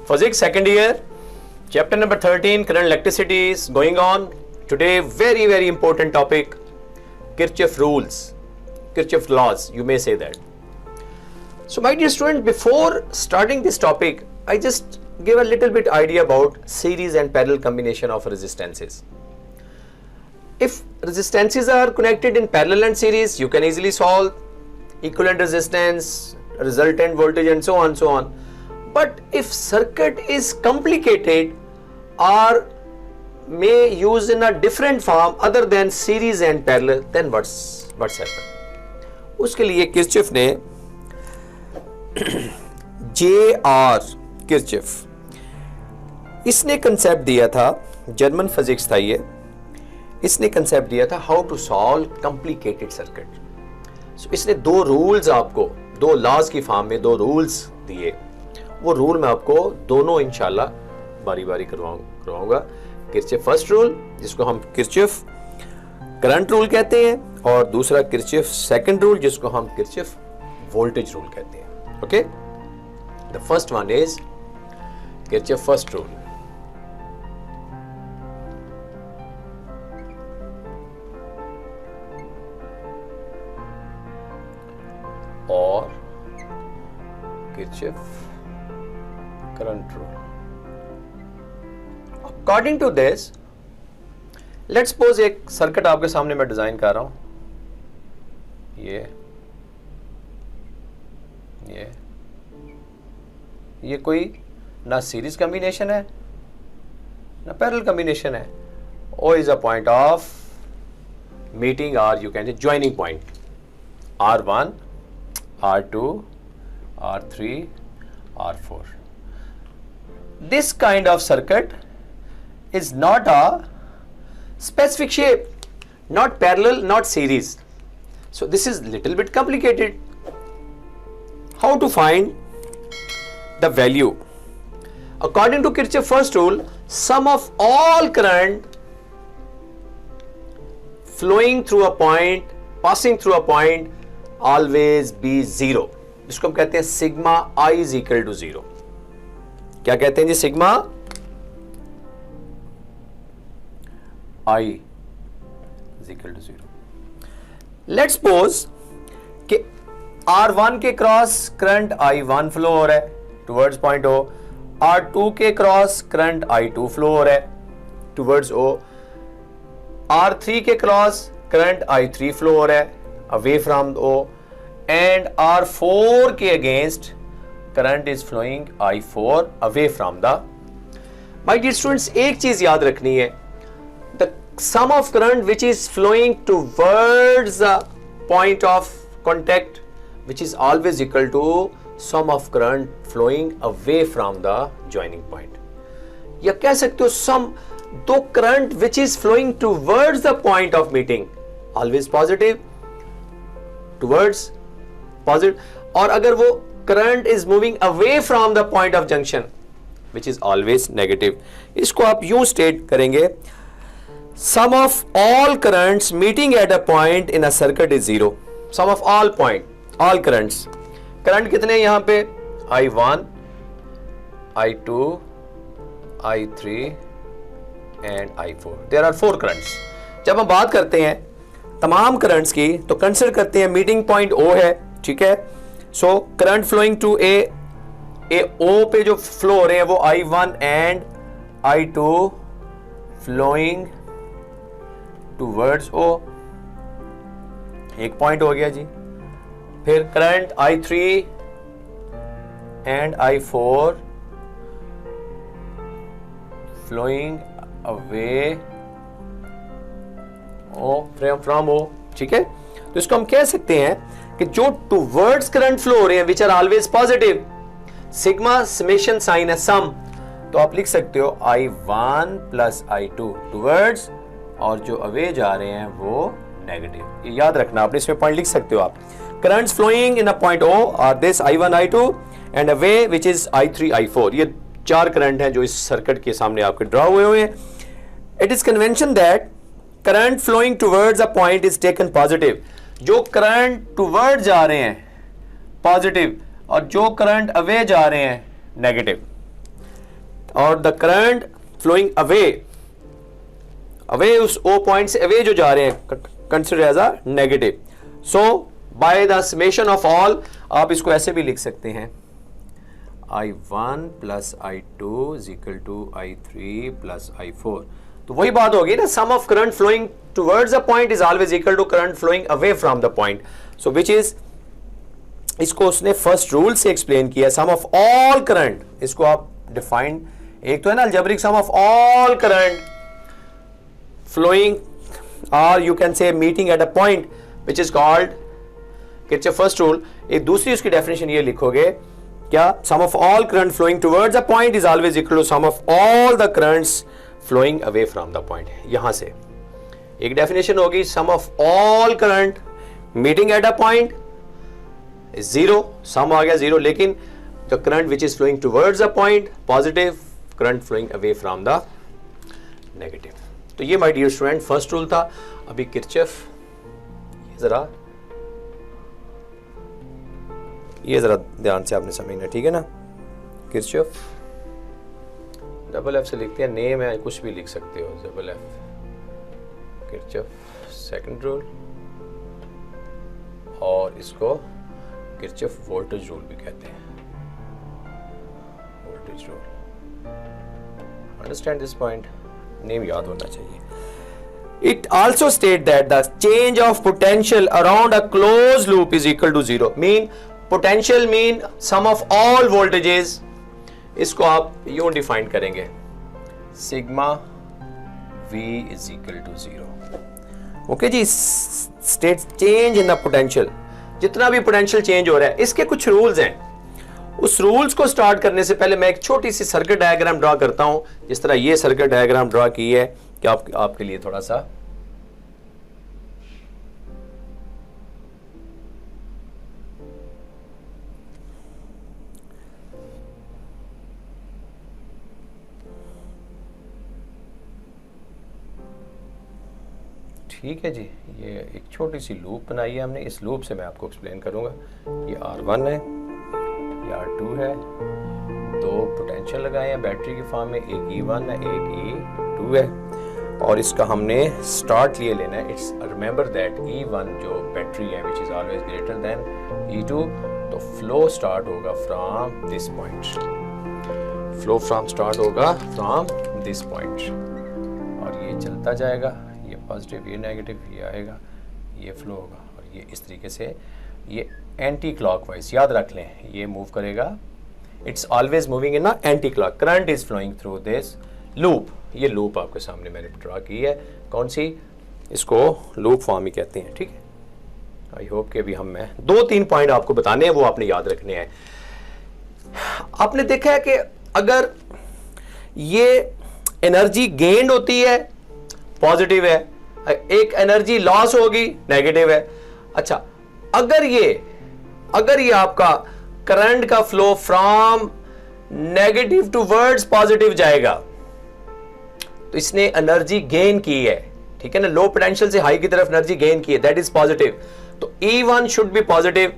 Physics second year, chapter number 13, current electricity is going on. Today, very important topic, Kirchhoff rules, Kirchhoff laws, you may say that. So my dear student, before starting this topic, I just give a little bit idea about series and parallel combination of resistances. If resistances are connected in parallel and series, you can easily solve equivalent resistance, resultant voltage and so on. But if circuit is complicated or may use in a different form other than series and parallel, then what's happened? उसके लिए Kirchhoff ने J.R. Kirchhoff इसने concept दिया था, German physics था ये, इसने concept दिया था how to solve complicated circuit. So इसने दो रूल्स आपको, दो लॉज की फॉर्म में दो रूल्स दिए। वो रूल मैं आपको दोनों इंशाल्लाह बारी बारी करवाऊंगा। किरचॉफ फर्स्ट रूल जिसको हम किरचॉफ करंट रूल कहते हैं, और दूसरा किरचॉफ सेकंड रूल जिसको हम किरचॉफ वोल्टेज रूल कहते हैं। Okay, the first one is Kirchhoff first rule. और Kirchhoff current rule. According to this, let's suppose एक सर्किट आपके सामने मैं डिजाइन कर रहा हूं, ये कोई ना सीरीज कॉम्बिनेशन है ना पैरेलल कॉम्बिनेशन है। O is a point of meeting, or you can say joining point, R1, R2, R3, R4. This kind of circuit is not a specific shape, not parallel, not series. So this is little bit complicated. How to find the value? According to Kirchhoff first rule, sum of all current flowing through a point, passing through a point, always be zero. इसको हम कहते हैं sigma I is equal to zero. क्या कहते हैं जी? Sigma I is equal to zero. Let's suppose कि R1 के क्रॉस करंट I1 फ्लो हो रहा है टुवर्ड्स पॉइंट O, R2 के क्रॉस करंट I2 फ्लो हो रहा है टुवर्ड्स O, R3 के क्रॉस करंट I3 फ्लो हो रहा है away from O, and R4 के against current is flowing I4 away from the। My dear students, एक चीज याद रखनी है, the sum of current which is flowing towards the point of contact, which is always equal to sum of current flowing away from the joining point। या कह सकते हो sum दो current which is flowing towards the point of meeting, always positive, towards positive, और अगर वो current is moving away from the point of junction which is always negative। इसको आप यूं स्टेट करेंगे, sum of all currents meeting at a point in a circuit is zero। sum of all point, all currents, current कितने यहां पे? I1, I2, I3 and I4। there are 4 currents। जब हम बात करते हैं तमाम करंट्स की तो कंसिडर करते हैं मीटिंग पॉइंट O है, ठीक है। So current flowing to A O पे जो फ्लो हो रहे हैं वो I1 and I2 flowing towards O, एक पॉइंट हो गया जी। फिर current I3 and I4 flowing away from O, ठीक है। तो इसको हम कह सकते हैं कि जो टूवर्ड्स करंट फ्लो हो रहे हैं which are always positive, sigma summation sign है सम, तो आप लिख सकते हो I1 प्लस I2 टूवर्ड्स, और जो अवे जा रहे हैं वो नेगेटिव। ये याद रखना, आपने इसमें पॉइंट लिख सकते हो आप। Currents flowing in a point O are this I1 I2 and away which is I3 I4। ये 4 करंट हैं जो इस सर्किट के सामने आपके ड्रॉ हुए हैं। It is convention that current flowing towards a point is taken positive. जो करंट टूवर्ड जा रहे हैं पॉजिटिव और जो करंट अवे जा रहे हैं नेगेटिव। और द करंट फ्लोइंग अवे उस O पॉइंट से अवे जो जा रहे हैं consider as a negative. So by the summation of all आप इसको ऐसे भी लिख सकते हैं I1 plus I2 is equal to I3 plus I4. तो वही बात होगी ना, sum of current flowing towards a point is always equal to current flowing away from the point. So which is, इसको उसने फर्स्ट रूल से explain किया, सम of all current. इसको आप डिफाइन, एक तो है ना algebraic sum of all current flowing और you can say meeting at a point which is called Kirchhoff first rule. एक दूसरी उसकी डेफिनेशन ये लिखोगे क्या, sum of all current flowing towards a point is always equal to sum of all the currents flowing away from the point. यहां से एक definition होगी, sum of all current meeting at a point is zero, sum आ गया zero, लेकिन the current which is flowing towards a point positive, current flowing away from the negative. तो ये my dear student first rule था. अभी Kirchhoff, ये जरा ध्यान से आपने समझना, ठीक है ना. किरचॉफ डबल एफ से लिखते हैं, नेम है कुछ भी लिख सकते हो, double F. Kirchhoff second rule और इसको किरचॉफ वोल्टेज रूल भी कहते हैं, voltage rule. Understand this point, name याद होना चाहिए. It also state that the change of potential around a closed loop is equal to zero. Mean potential mean sum of all voltages. इसको आप यूं define करेंगे, sigma V is equal to zero. Okay जी. State change in the potential, जितना भी potential change हो रहा है इसके कुछ रूल्स हैं. उस रूल्स को स्टार्ट करने से पहले मैं एक छोटी सी सर्किट डायग्राम ड्रॉ करता हूं, जिस तरह ये सर्किट डायग्राम ड्रॉ की है कि आपके लिए थोड़ा सा ठीक है जी. ये एक छोटी सी लूप बनाई है हमने, इस लूप से मैं आपको एक्सप्लेन करूंगा. ये R1 है, ये R2 है, दो पोटेंशियल लगाए हैं बैटरी के फॉर्म में, एक E1 है एक E2 है, और इसका हमने स्टार्ट लिए लेना है. इट्स रिमेंबर दैट E1 जो बैटरी है विच is always greater than E2, तो फ्लो स्टार्ट होगा from this point, flow from start होगा फ्रॉम दिस पॉइंट, और ये चलता जाएगा, ये पॉजिटिव ये नेगेटिव, ये आएगा ये फ्लो होगा, और ये इस तरीके से ये एंटी क्लॉकवाइज याद रख लें, ये मूव करेगा. इट्स ऑलवेज मूविंग इन ना anti clock. Current is flowing through this loop. ये लूप आपके सामने मैंने ड्रॉ की है, कौन सी, इसको लूप फॉर्म ही कहते हैं. ठीक है, आई होप कि अभी मैं 2-3 पॉइंट आपको बताने हैं, वो आपने याद रखने हैं. आपने देखा है कि अगर ये एनर्जी गेन्ड होती है पॉजिटिव है, एक एनर्जी लॉस होगी नेगेटिव है. अच्छा, अगर ये आपका करंट का flow from negative towards positive जाएगा तो इसने एनर्जी गेन की है, ठीक है ना, लो पोटेंशियल से हाई की तरफ एनर्जी गेन की है, दैट इज पॉजिटिव. तो E1 शुड बी पॉजिटिव,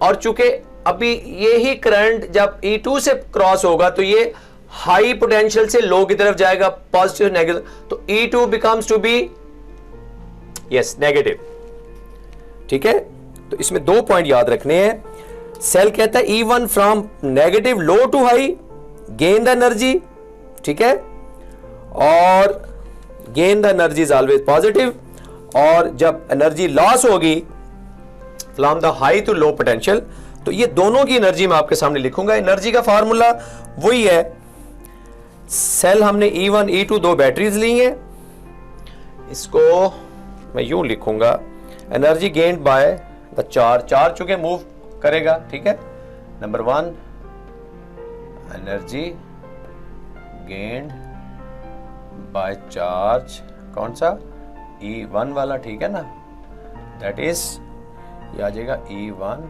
और चूंकि अभी ये ही करंट जब E2 से क्रॉस होगा तो ये हाई पोटेंशियल से लो की तरफ जाएगा, पॉजिटिव नेगेटिव, तो E2 becomes to be yes negative. ठीक है, तो इसमें 2 पॉइंट याद रखने हैं. सेल कहता है E1 from negative low to high gain the energy, ठीक है, और gain the energy is always positive. और जब एनर्जी लॉस होगी from the high to low potential, तो ये दोनों की एनर्जी मैं आपके सामने लिखूंगा. एनर्जी का फार्मूला वही है, सेल हमने E1 E2 दो बैटरीज ली हैं, इसको मैं यूं लिखूंगा, energy gained by the charge चूंकि मूव करेगा, ठीक है. Number 1 energy gained by charge, कौन सा, E1 वाला, ठीक है ना, दैट इज ये आ जाएगा E1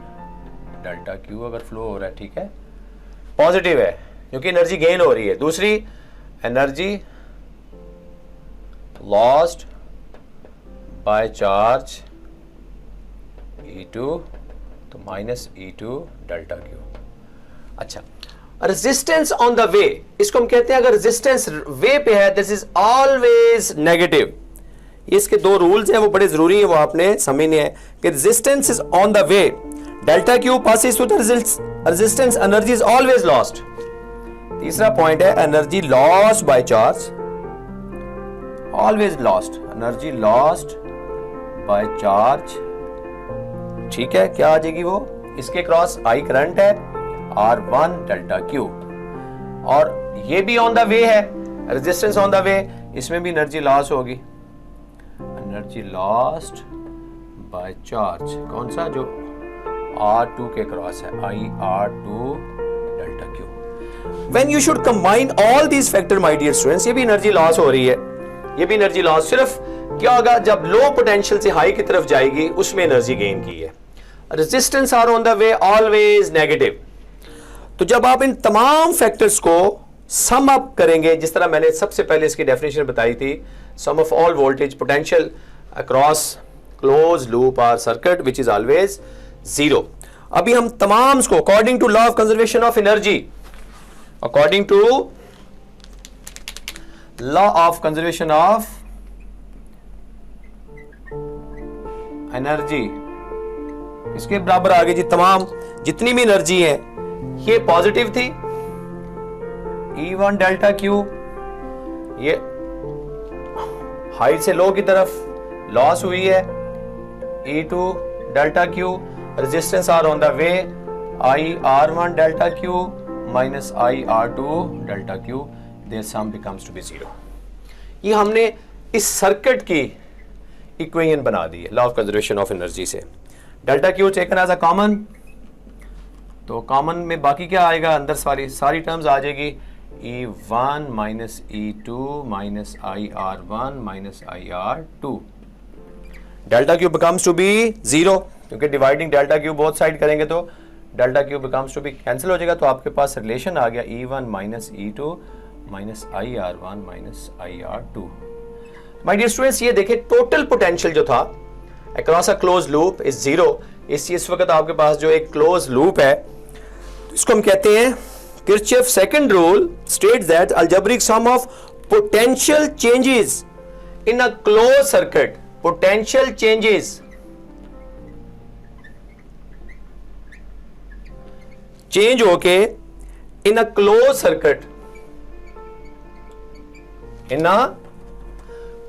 डेल्टा Q अगर फ्लो हो रहा है, ठीक है, पॉजिटिव है क्योंकि एनर्जी गेन हो रही है. दूसरी energy lost by charge E2, तो माइनस E2 डेल्टा Q. अच्छा, रेजिस्टेंस ऑन द वे, इसको हम कहते हैं अगर रेजिस्टेंस वे पे है दिस इज ऑलवेज नेगेटिव। इसके दो रूल्स हैं वो बड़े जरूरी हैं, वो आपने समझने हैं कि resistance is on the way, delta Q passes through the resistance, energy is always lost. तीसरा पॉइंट है energy lost by charge, always lost, energy lost by charge. ठीक है, क्या आ जाएगी वो, इसके क्रॉस आई करंट है R1 डेल्टा क्यू, और ये भी ऑन द वे है, रेजिस्टेंस ऑन द वे, इसमें भी एनर्जी लॉस होगी, एनर्जी लॉस्ट बाय चार्ज, कौन सा, जो R2 के क्रॉस है, IR2 delta Q. When you should combine all these factor, my dear students, ये भी एनर्जी लॉस हो रही है, ये भी एनर्जी लॉस, सिर्फ क्या होगा जब लो पोटेंशियल से हाई की तरफ जाएगी उसमें एनर्जी गेन की है। Resistance R on the way always negative. तो जब आप इन तमाम फैक्टर्स को सम अप करेंगे, जिस तरह मैंने सबसे पहले इसकी डेफिनेशन बताई थी, sum of all voltage potential across close loop or circuit which is always zero. अभी हम तमाम इसको according to law of conservation of energy, according to law of conservation of energy, इसके बराबर आगे जी तमाम जितनी भी एनर्जी है, ये पॉजिटिव थी E1 डेल्टा क्यू, ये हाइट से लो की तरफ लॉस हुई है E2 delta Q, resistance R on the way IR1 delta Q minus IR2 delta Q, there sum becomes to be zero. ये हमने इस सर्किट की इक्वेशन बना दी है law of conservation of energy से। Delta Q taken as a common, तो common में बाकी क्या आएगा, अंदर सारी टर्म्स आ जाएगी, E1 minus E2 minus IR1 minus IR2, delta Q becomes to be zero, क्योंकि dividing delta Q both side करेंगे तो delta Q becomes to be cancel हो जाएगा, तो आपके पास रिलेशन आ गया E1 minus E2 minus IR1 minus IR2। My dear students, ये देखिए टोटल पोटेंशियल जो था across a close loop is zero. इस वक्त आपके पास जो एक क्लोज लूप है, इसको हम कहते हैं Kirchhoff second rule states that algebraic sum of potential changes in a close circuit, potential changes change होके in a close circuit, in a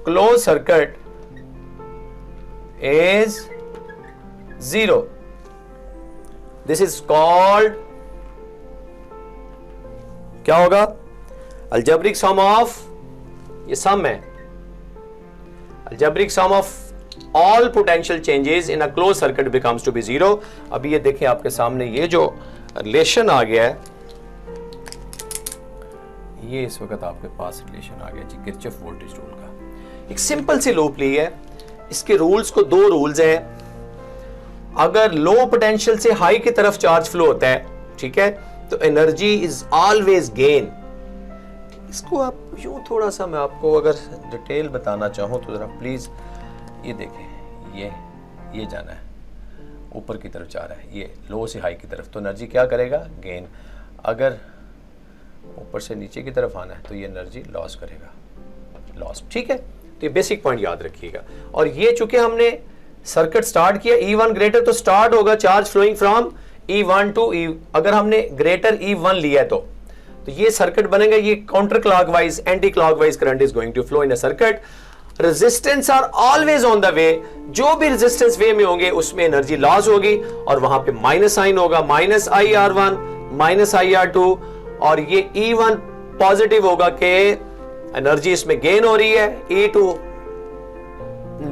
close circuit is zero. This is called, क्या होगा, algebraic sum of, ये sum है, algebraic sum of all potential changes in a closed circuit becomes to be zero। अभी ये देखें आपके सामने ये जो रिलेशन आ गया है, ये इस वक्त आपके पास रिलेशन आ गया जी किरचॉफ वोल्टेज रूल का। एक सिंपल सी लूप ली है, इसके रूल्स को दो रूल्स हैं, अगर लो पोटेंशियल से हाई की तरफ चार्ज फ्लो होता है, ठीक है, तो एनर्जी इज ऑलवेज गेन। इसको आप यूं थोड़ा सा मैं आपको अगर डिटेल बताना चाहूं तो जरा प्लीज ये देखें, ये जाना है ऊपर की तरफ जा रहा है, ये लो से हाई की तरफ, तो एनर्जी क्या करेगा, गेन। अगर ऊपर से नीचे की तरफ आना है तो ये एनर्जी लॉस करेगा, लॉस। ठीक है, तो ये बेसिक पॉइंट याद रखिएगा। और ये चूंकि हमने सर्किट स्टार्ट किया E1 ग्रेटर, तो स्टार्ट होगा charge flowing from E1 to E, अगर हमने ग्रेटर E1 लिया तो ये सर्किट बनेगा, ये counter clockwise anti clockwise current is going to flow in a circuit. Resistance are always on the way, जो भी रेजिस्टेंस वे में होंगे उसमें एनर्जी लॉस होगी, और वहां पे माइनस साइन होगा, माइनस IR1 माइनस IR2, और ये E1 पॉजिटिव होगा कि एनर्जी इसमें गेन हो रही है, E2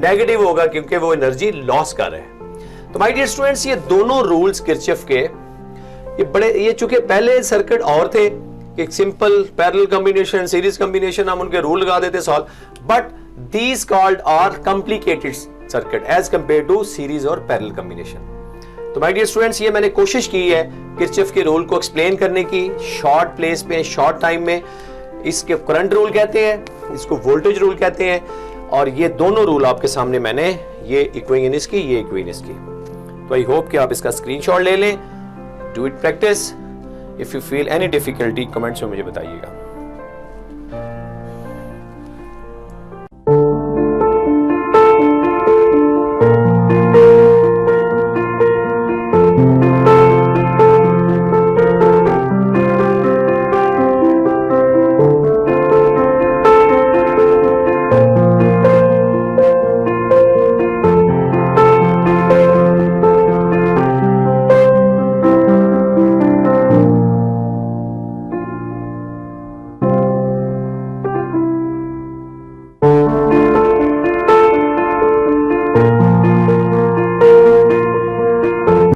नेगेटिव होगा क्योंकि वो एनर्जी लॉस कर रहे हैं। तो माय डियर स्टूडेंट्स, ये दोनों रूल्स किरचॉफ के ये चूंकि पहले सर्किट और थे, एक simple parallel combination, series combination, हम उनके रूल लगा देते solve, but these called are complicated circuit as compare to series और पैरेलल कॉम्बिनेशन। तो माय डियर स्टूडेंट्स, ये मैंने कोशिश की है किरचॉफ के रूल को एक्सप्लेन करने की शॉर्ट प्लेस में, शॉर्ट टाइम में। इसके करंट रूल कहते हैं, इसको वोल्टेज रूल कहते हैं, और ये दोनों रूल आपके सामने मैंने, ये इक्वेशन इसकी, ये इक्वेशन इसकी। तो आई होप कि आप इसका स्क्रीनशॉट ले लें, do it practice. If you feel any difficulty comments में मुझे बताइएगा।